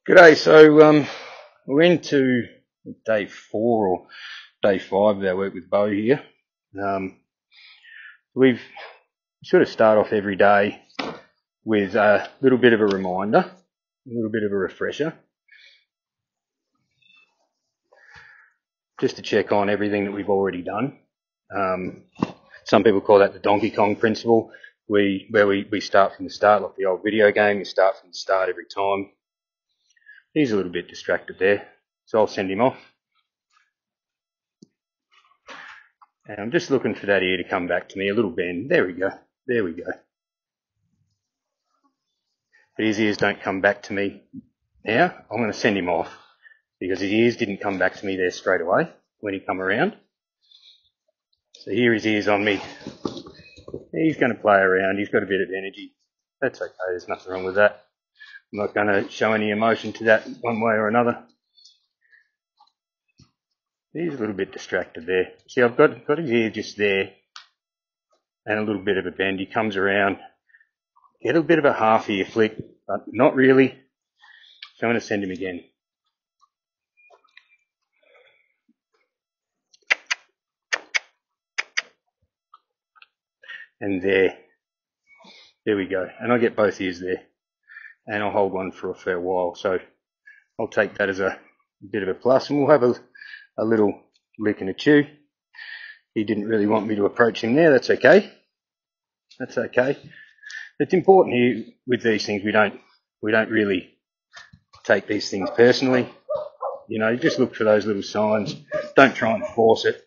G'day, so we're into day 4 or day 5 of our work with Beau here. We've sort of start off every day with a little bit of a reminder, a little bit of a refresher, just to check on everything that we've already done. Some people call that the Donkey Kong principle, where we start from the start, like the old video game. You start from the start every time. He's a little bit distracted there, so I'll send him off. And I'm just looking for that ear to come back to me, a little bend. There we go. There we go. But his ears don't come back to me now. I'm going to send him off because his ears didn't come back to me there straight away when he come around. So here his ears on me. He's going to play around. He's got a bit of energy. That's okay. There's nothing wrong with that. I'm not going to show any emotion to that one way or another. He's a little bit distracted there. See, I've got his ear just there and a little bit of a bend. He comes around, get a bit of a half ear flick, but not really. So I'm going to send him again. And there we go. And I get both ears there. And I'll hold one for a fair while. So I'll take that as a bit of a plus, and we'll have a little lick and a chew. He didn't really want me to approach him there. That's okay. That's okay. It's important here with these things, we don't really take these things personally. You know, just look for those little signs. Don't try and force it.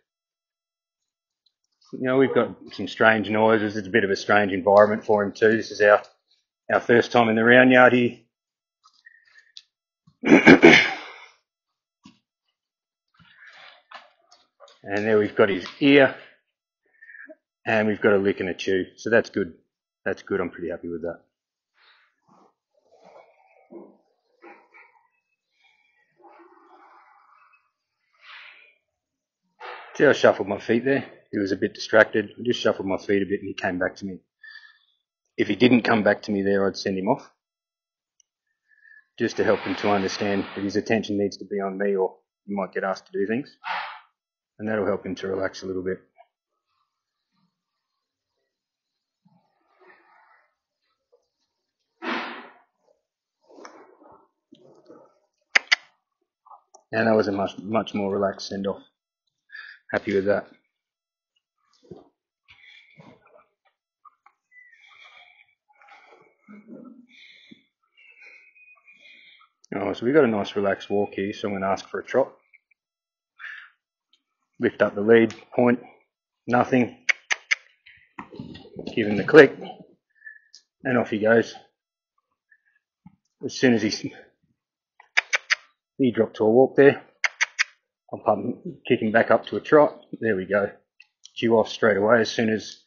You know, we've got some strange noises. It's a bit of a strange environment for him too. This is our first time in the round yard here. And there we've got his ear, and we've got a lick and a chew. So that's good. That's good. I'm pretty happy with that. See how I shuffled my feet there? He was a bit distracted. I just shuffled my feet a bit and he came back to me. If he didn't come back to me there, I'd send him off, just to help him to understand that his attention needs to be on me, or he might get asked to do things. And that'll help him to relax a little bit. And that was a much more relaxed send-off. Happy with that. Oh, so we've got a nice relaxed walk here, so I'm going to ask for a trot. Lift up the lead, point, nothing. Give him the click, and off he goes. As soon as he dropped to a walk there, I'll kick him back up to a trot. There we go. Cue off straight away as soon as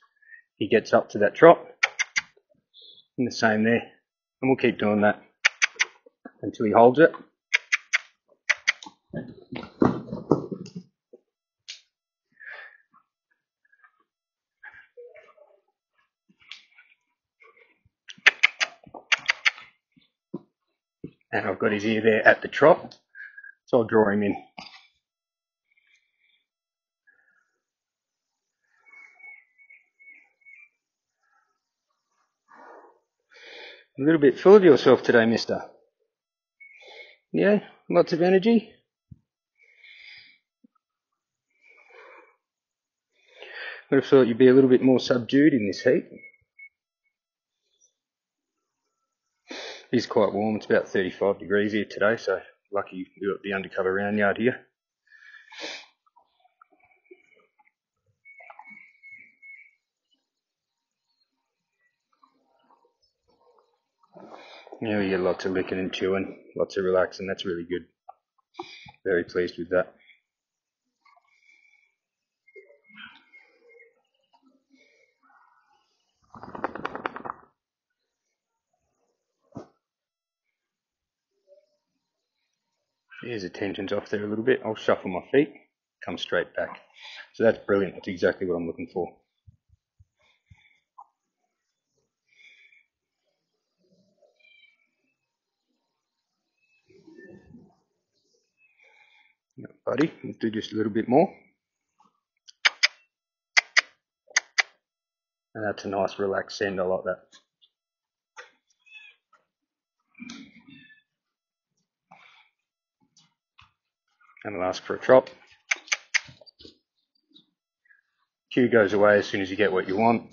he gets up to that trot. And the same there. And we'll keep doing that until he holds it. And I've got his ear there at the trot, so I'll draw him in. A little bit full of yourself today, mister. Yeah, lots of energy. I would have thought you'd be a little bit more subdued in this heat. It's quite warm. It's about 35 degrees here today, so lucky we've got the undercover round yard here. Yeah, we get lots of licking and chewing, lots of relaxing. That's really good. Very pleased with that. His attention's off there a little bit. I'll shuffle my feet, come straight back. So that's brilliant. That's exactly what I'm looking for. Buddy, we'll do just a little bit more. And that's a nice relaxed send, I like that. And I'll ask for a trot. Cue goes away as soon as you get what you want.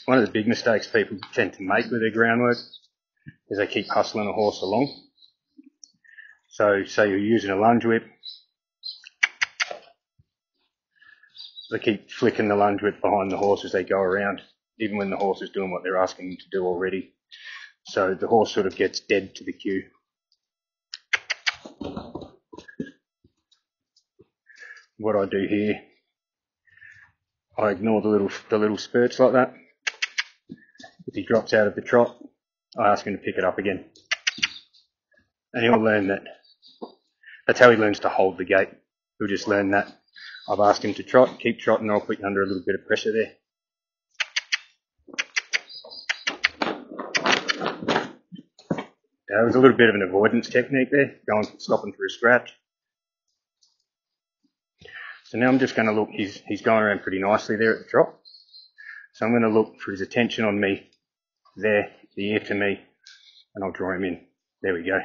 One of the big mistakes people tend to make with their groundwork is they keep hustling a horse along. So say you're using a lunge whip, they keep flicking the lunge whip behind the horse as they go around, even when the horse is doing what they're asking them to do already. So the horse sort of gets dead to the cue. What I do here, I ignore the little spurts like that. If he drops out of the trot, I ask him to pick it up again. And he'll learn that. That's how he learns to hold the gate. He'll just learn that. I've asked him to trot, keep trotting, I'll put you under a little bit of pressure there. There was a little bit of an avoidance technique there, stopping for a scratch. So now I'm just going to look, he's going around pretty nicely there at the trot. So I'm going to look for his attention on me, there, the ear to me, and I'll draw him in. There we go.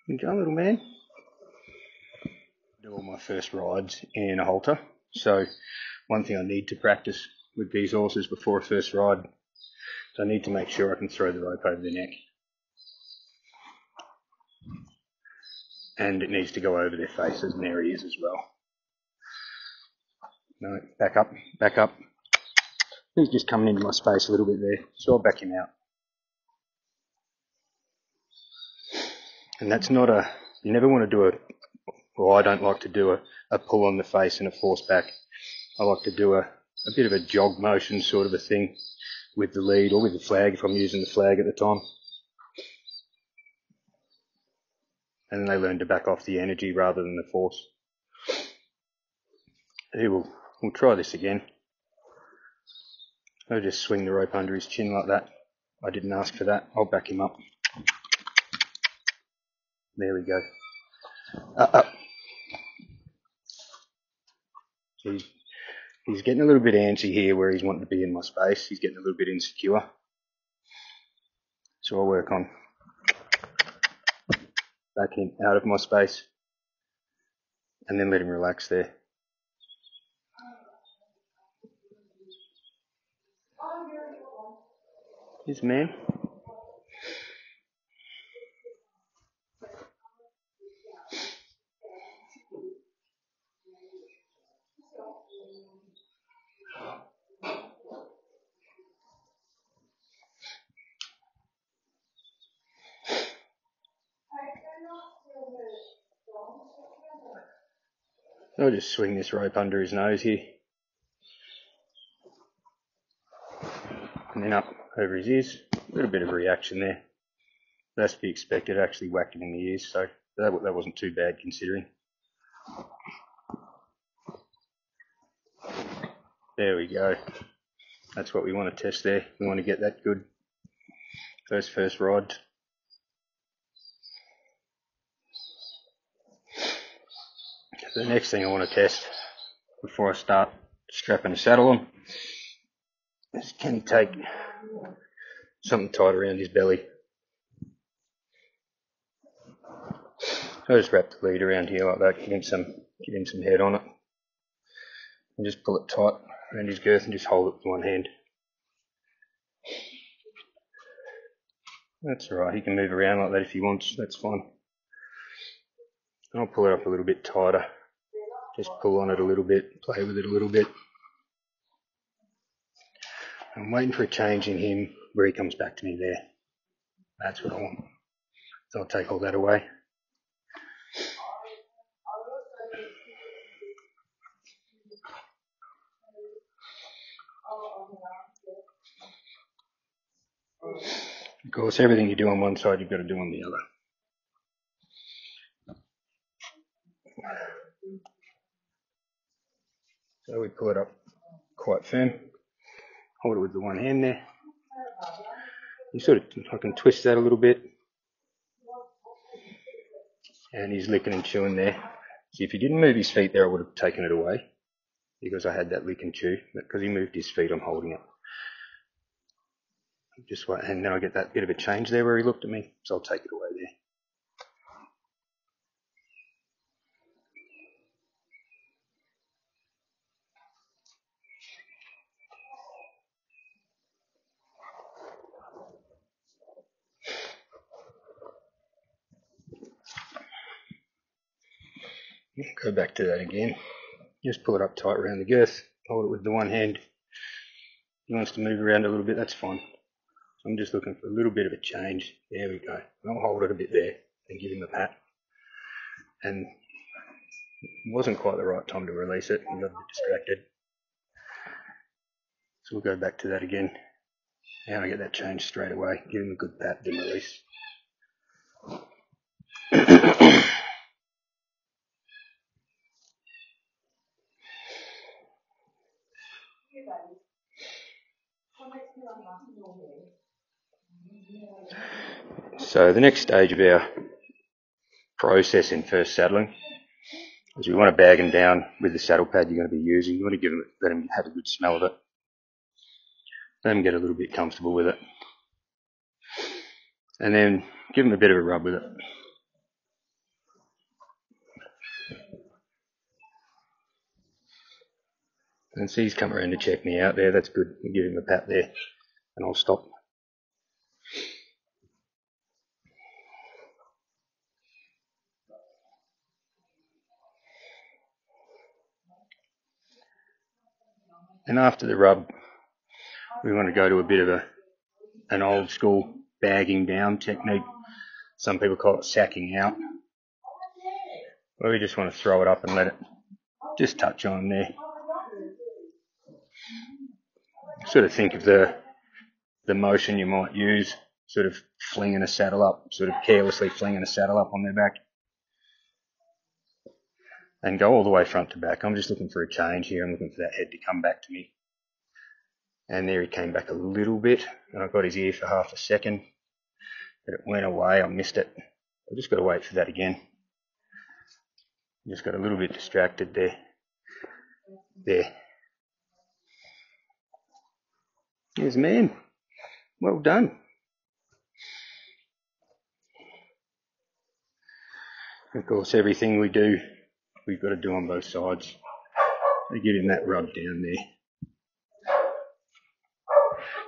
Good job, little man. Do all my first rides in a halter. So one thing I need to practice with these horses before a first ride is I need to make sure I can throw the rope over their neck. And it needs to go over their faces and their ears as well. No, back up, back up. He's just coming into my space a little bit there, so I'll back him out. And that's not you never want to do I don't like to do a pull on the face and a force back. I like to do a bit of a jog motion sort of a thing with the lead or with the flag if I'm using the flag at the time. And then they learn to back off the energy rather than the force. We'll try this again. I'll just swing the rope under his chin like that. I didn't ask for that. I'll back him up. There we go. He's getting a little bit antsy here where he's wanting to be in my space. He's getting a little bit insecure. So I'll work on backing him out of my space and then let him relax there. Yes, ma'am. I'll just swing this rope under his nose here. And then up over his ears. A little bit of a reaction there. That's to be expected. I actually whacked him in the ears, so that wasn't too bad considering. There we go. That's what we want to test there. We want to get that good first ride. The next thing I want to test before I start strapping a saddle on is can he take something tight around his belly. I just wrap the lead around here like that, give him some head on it, and just pull it tight around his girth and just hold it with one hand. That's alright, he can move around like that if he wants, that's fine. I'll pull it up a little bit tighter, just pull on it a little bit, play with it a little bit. I'm waiting for a change in him where he comes back to me there. That's what I want. So I'll take all that away. Of course, everything you do on one side, you've got to do on the other. So we pull it up quite firm. Hold it with the one hand there. I can twist that a little bit. And he's licking and chewing there. See, if he didn't move his feet there, I would have taken it away, because I had that lick and chew. But because he moved his feet, I'm holding it. Just wait, and then I get that bit of a change there where he looked at me, so I'll take it away there. Go back to that again. Just pull it up tight around the girth. Hold it with the one hand. If he wants to move around a little bit, that's fine. So I'm just looking for a little bit of a change. There we go. And I'll hold it a bit there and give him a pat. And it wasn't quite the right time to release it. He got a bit distracted. So we'll go back to that again. And I get that change straight away. Give him a good pat, then release. So the next stage of our process in first saddling is we want to bag him down with the saddle pad you're going to be using. You want to let him have a good smell of it. Let him get a little bit comfortable with it. And then give him a bit of a rub with it. And see, he's come around to check me out there. That's good. I'll give him a pat there and I'll stop. And after the rub, we want to go to a bit of an old school bagging down technique. Some people call it sacking out, where we just want to throw it up and let it just touch on there. Sort of think of the motion you might use, sort of flinging a saddle up, sort of carelessly flinging a saddle up on their back. And go all the way front to back. I'm just looking for a change here. I'm looking for that head to come back to me. And there he came back a little bit. And I got his ear for half a second. But it went away. I missed it. I've just got to wait for that again. Just got a little bit distracted there. There. Yes, man. Well done. Of course, everything we do, we've got to do on both sides. So get in that rub down there.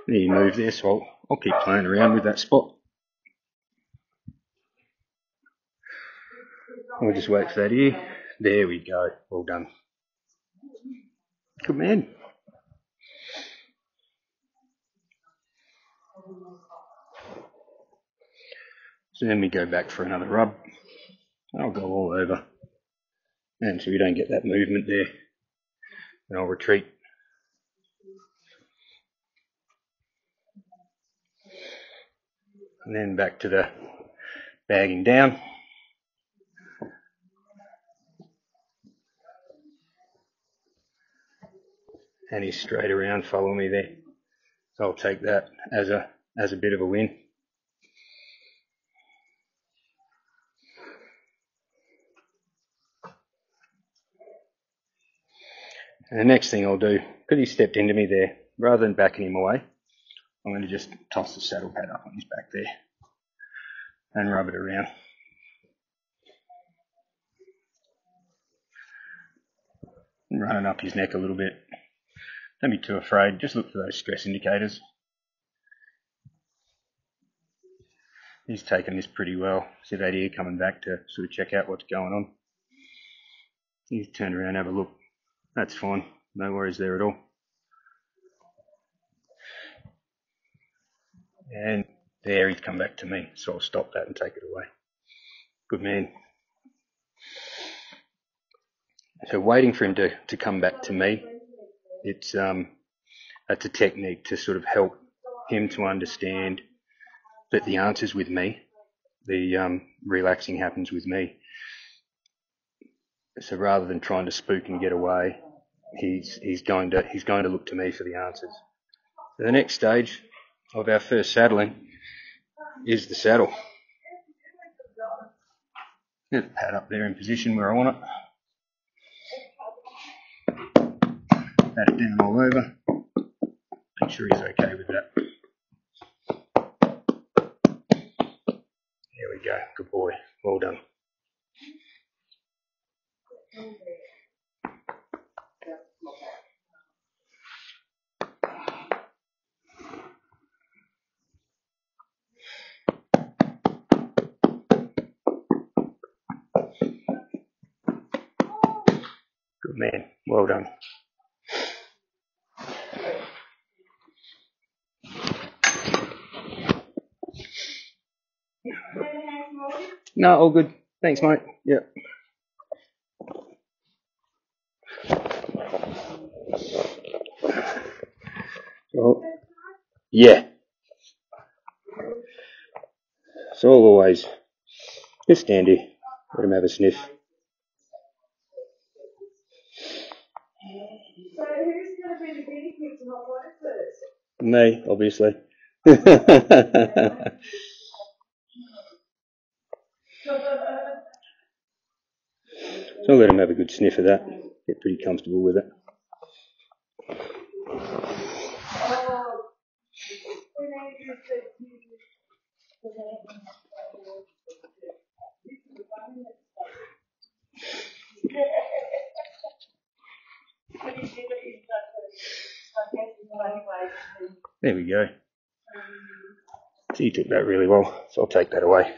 There you move there, so I'll keep playing around with that spot. I'll just wait for that ear. There we go. Well done. Good man. So then we go back for another rub. I'll go all over. And so we don't get that movement there. And I'll retreat. And then back to the bagging down. And he's straight around following me there. So I'll take that as a bit of a win. And the next thing I'll do, because he stepped into me there, rather than backing him away, I'm going to just toss the saddle pad up on his back there and rub it around. And running up his neck a little bit. Don't be too afraid, just look for those stress indicators. He's taken this pretty well. See that ear coming back to sort of check out what's going on. He's turned around and have a look. That's fine, no worries there at all. And there he's come back to me, so I'll stop that and take it away. Good man. So waiting for him to come back to me, that's a technique to sort of help him to understand but the answer's with me. The relaxing happens with me. So rather than trying to spook and get away, he's going to look to me for the answers. So the next stage of our first saddling is the saddle. Get the pad up there in position where I want it. Pat it down all over. Make sure he's okay with that. There we go. Good boy. Well done. Good man. Well done. No, all good. Thanks, mate. Yep. So, yeah. So I'll always just stand here, let him have a sniff. So who's going to be the guinea pig to not work first? Me, obviously. So I'll let him have a good sniff of that. Get pretty comfortable with it. There we go. So you took that really well, so I'll take that away.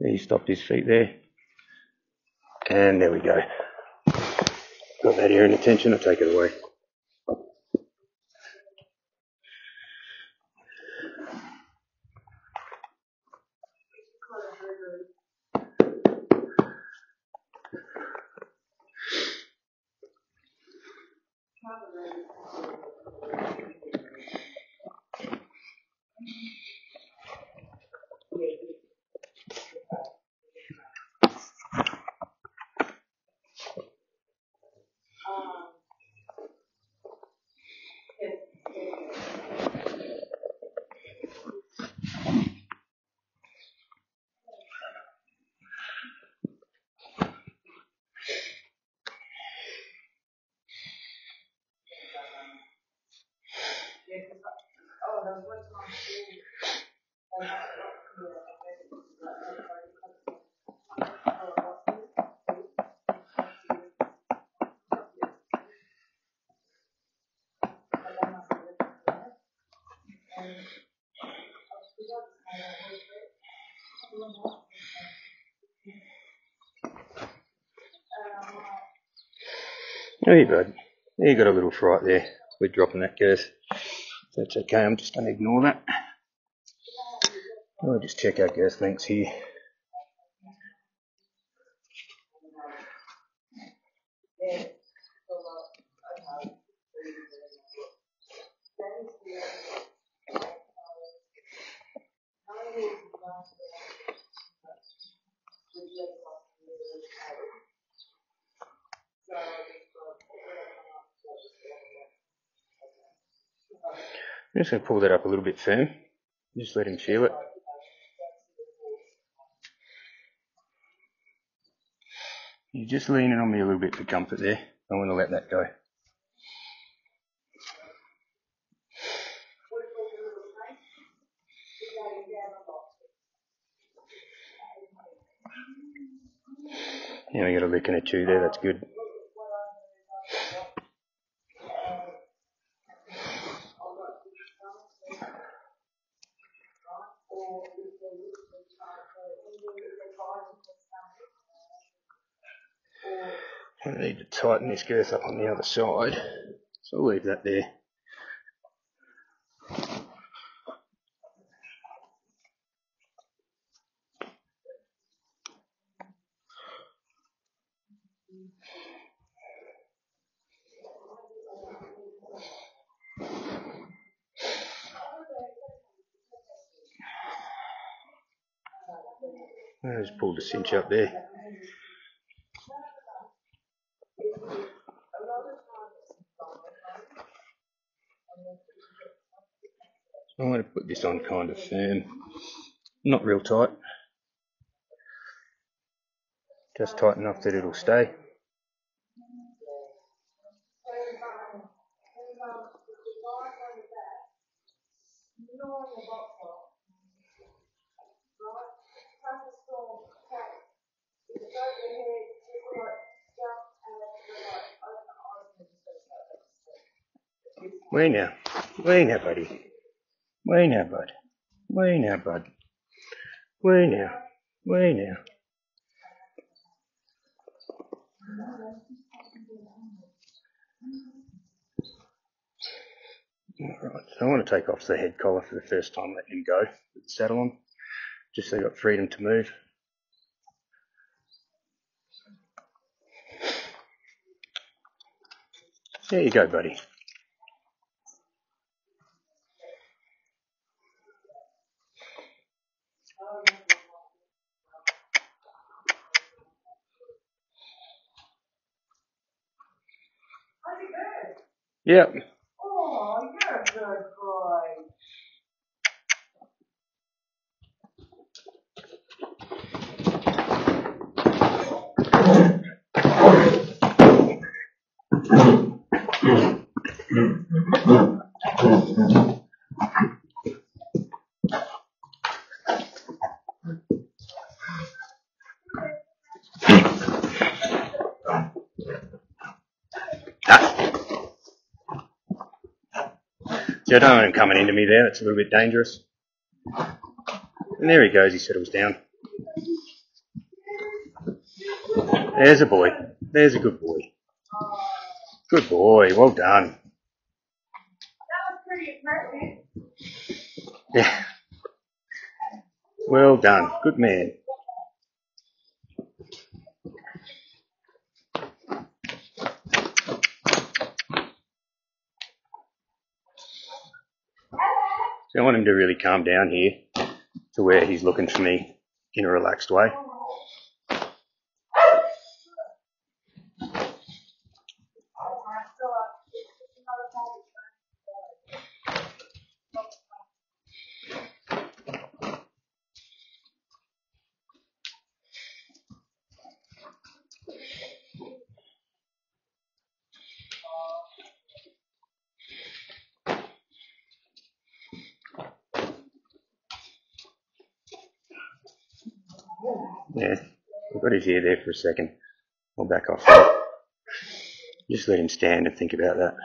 He stopped his feet there. And there we go. Got that ear in attention, I'll take it away. There you go. There you got a little fright there. We're dropping that girth. That's okay, I'm just going to ignore that. I'll just check our girth lengths here. I'm just going to pull that up a little bit firm. Just let him feel it. You're just leaning on me a little bit for comfort there. I want to let that go. Yeah, we got a lick and a chew there, that's good. I need to tighten this girth up on the other side, so I'll leave that there. I just pulled the cinch up there. I'm going to put this on kind of firm, not real tight, just tight enough that it'll stay. Way now, buddy. Way now, bud. Way now, bud. Way now, way now. Alright, so I want to take off the head collar for the first time, let him go with the saddle on, just so I've got freedom to move. There you go, buddy. Yep. Oh, you're a good boy. So I don't want him coming into me there, it's a little bit dangerous. And there he goes, he settles down. There's a boy. There's a good boy. Good boy, well done. That was pretty impressive. Yeah. Well done, good man. So I want him to really calm down here to where he's looking for me in a relaxed way. Yeah, I've got his ear there for a second. I'll back off. Just let him stand and think about that.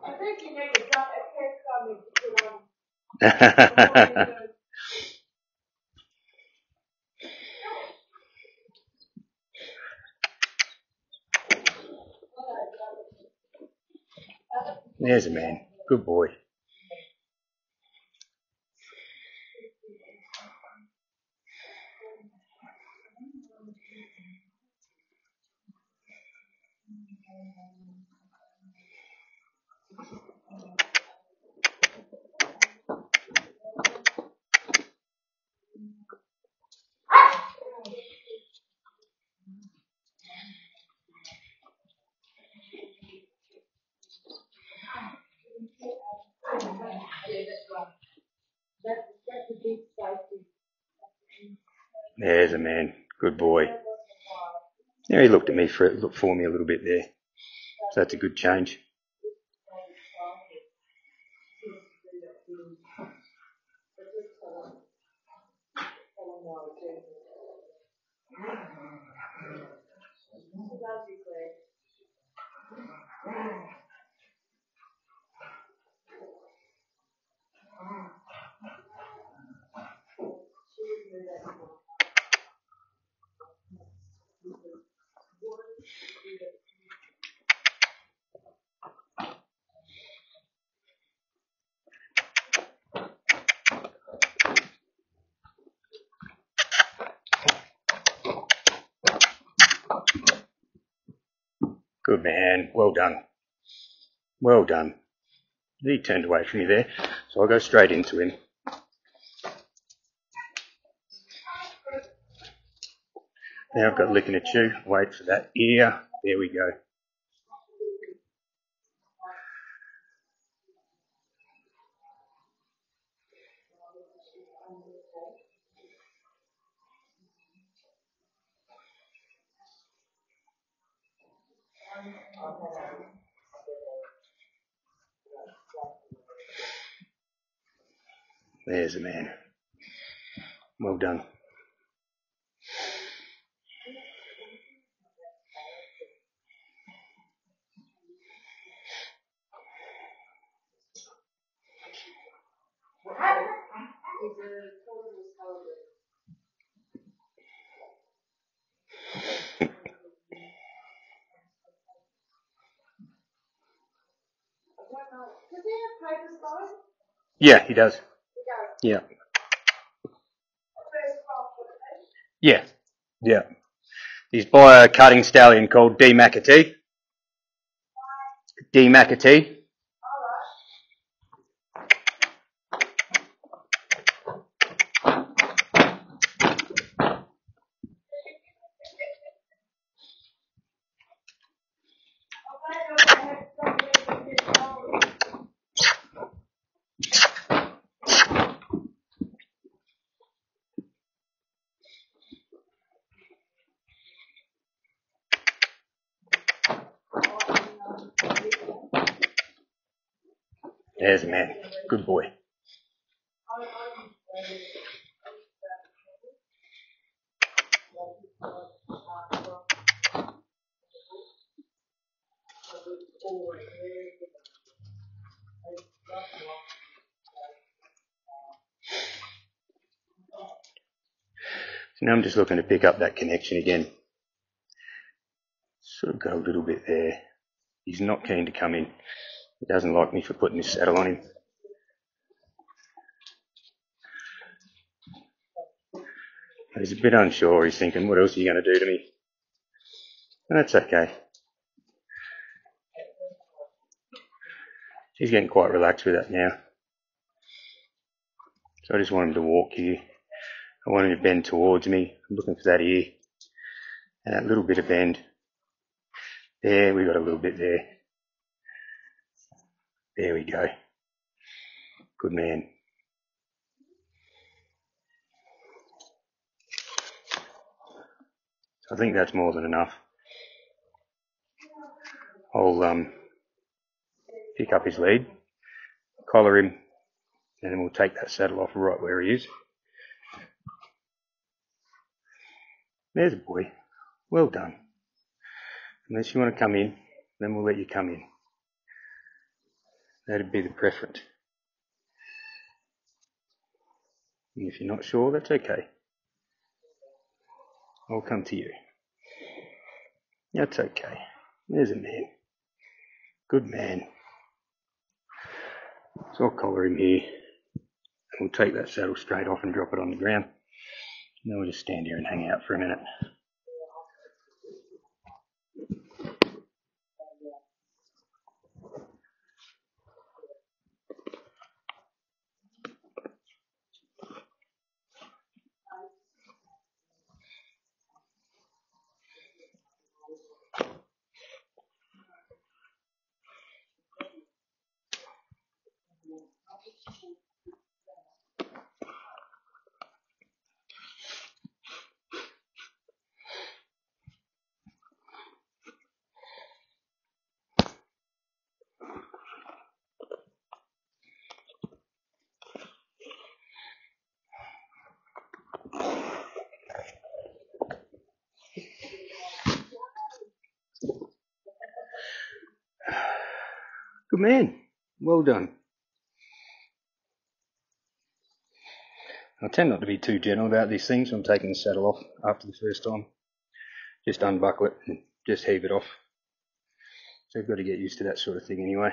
I think you need to drop that text on me to put on. There's a man. Good boy. There's a man. Good boy. Yeah, he looked at me looked for me a little bit there. So that's a good change. Good man. Well done. Well done. He turned away from you there, so I'll go straight into him. Now I've got licking a chew. Wait for that ear. There we go. There's a man. Well done. Does he have papers going? Yeah, he does. He does. Yeah. First class, Yeah. Yeah. He's by a cutting stallion called D. McAtee. D. McAtee. There's a man. Good boy. So now I'm just looking to pick up that connection again. Sort of got a little bit there. He's not keen to come in. He doesn't like me for putting this saddle on him. But he's a bit unsure. He's thinking, what else are you going to do to me? And that's okay. He's getting quite relaxed with that now. So I just want him to walk here. I want him to bend towards me. I'm looking for that ear. And that little bit of bend. There, we got a little bit there. There we go. Good man. I think that's more than enough. I'll pick up his lead, collar him, and then we'll take that saddle off right where he is. There's a boy. Well done. Unless you want to come in, then we'll let you come in. That'd be the preference. And if you're not sure, that's okay. I'll come to you. That's okay. There's a man. Good man. So I'll collar him here. And we'll take that saddle straight off and drop it on the ground. And then we'll just stand here and hang out for a minute. Good man. Well done. I tend not to be too gentle about these things. I'm taking the saddle off after the first time. Just unbuckle it and just heave it off. So I've got to get used to that sort of thing anyway.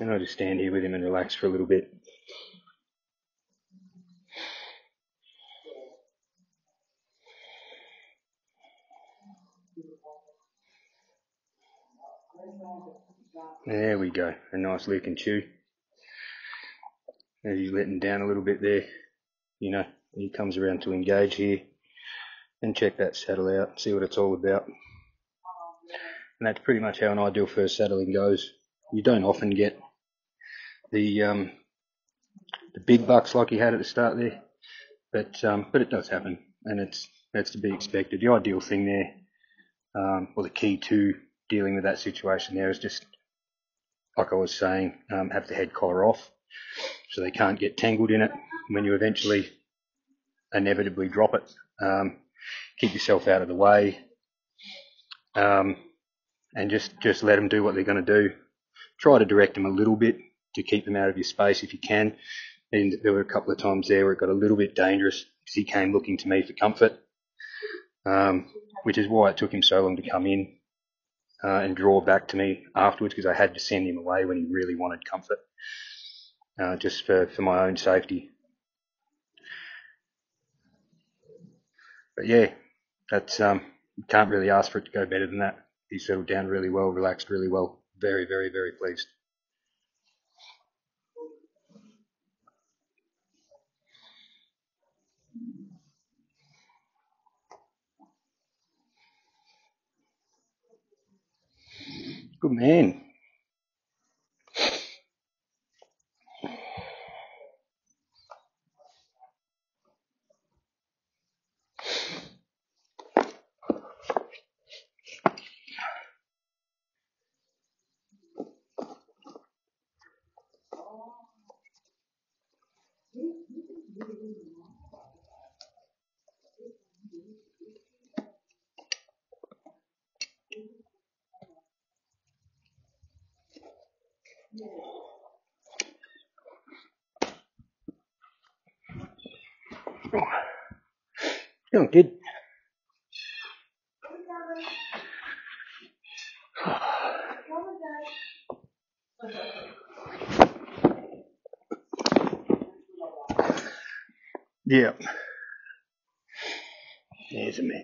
And I'll just stand here with him and relax for a little bit. There we go. A nice lick and chew. As he's letting down a little bit there, you know, he comes around to engage here and check that saddle out, see what it's all about. And that's pretty much how an ideal first saddling goes. You don't often get the big bucks like he had at the start there, but it does happen, and that's to be expected. The ideal thing there, or the key to dealing with that situation there, is just, like I was saying, have the head collar off so they can't get tangled in it when you eventually inevitably drop it. Keep yourself out of the way, and just let them do what they're going to do. Try to direct them a little bit to keep them out of your space if you can. And there were a couple of times there where it got a little bit dangerous because he came looking to me for comfort, which is why it took him so long to come in and draw back to me afterwards, because I had to send him away when he really wanted comfort, just for my own safety. But yeah, that's you can't really ask for it to go better than that. He settled down really well, relaxed really well. Very, very, very pleased. Good man. Feeling good. Yeah. There's a man.